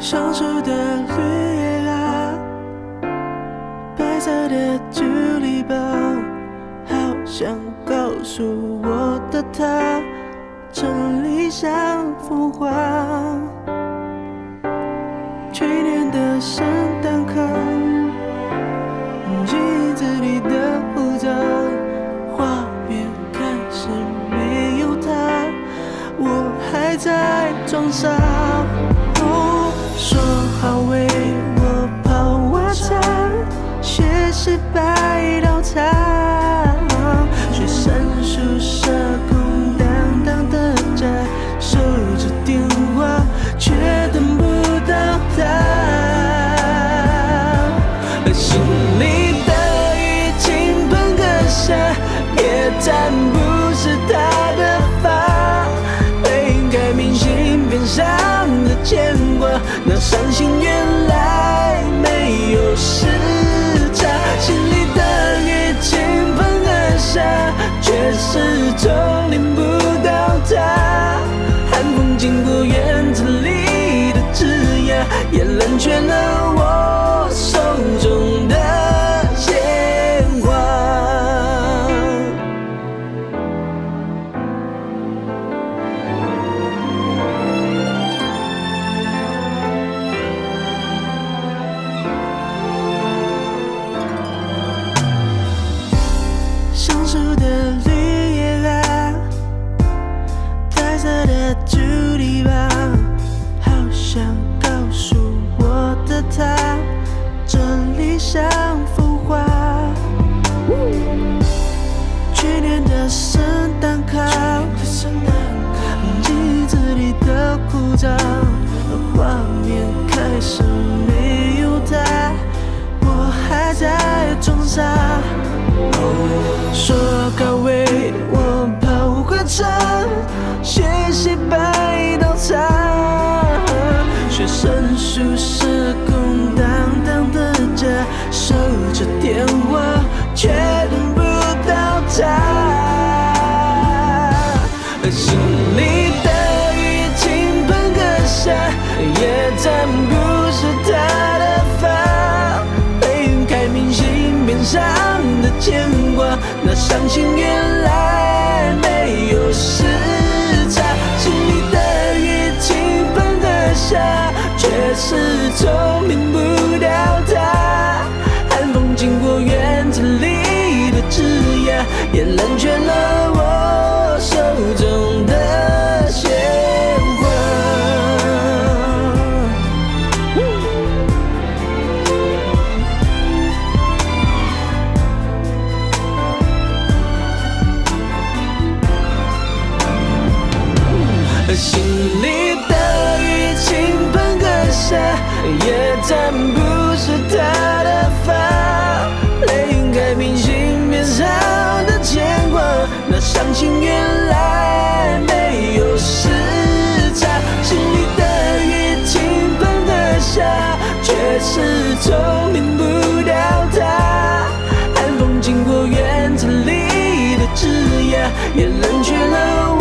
上树的绿叶啊，白色的竹篱笆，好想告诉我的他，这理想风华。去年的圣诞卡，镜子里的护照，画面开始没有他，我还在装傻。说好为我泡晚餐，却失败到场。学生宿舍空荡荡的家，守着电话却等不到他。心里的雨倾盆而下，也沾不湿他的发。背影改明信片上的牵挂，那伤心原来没有时差。心里的雨倾盆而下，却始终淋不到他。寒风经过院子里的枝桠，也冷却了我手中的鲜花。上树的绿叶啊，白色的竹篱笆，好想告诉我的他，这理想风华。去年的圣诞卡，镜子里的枯燥，画面开始没有他，我还在装傻。说好为我跑过场，学习摆到场。学生宿舍空荡荡的家，守着电话却等不到他。心里的雨倾盆而下，也沾不湿他的发。背影开明信片上的牵挂，那伤心原来没有时差。心里的雨倾盆而下，却始终淋不到他。寒风经过院子里的枝桠，也冷却了我手中的鲜花。心里的雨倾盆而下，也沾不湿他的发。泪影开明信片上的牵挂，那伤心原来没有时差。心里的雨倾盆而下，却始终淋不到他。寒风经过院子里的枝桠，也冷却了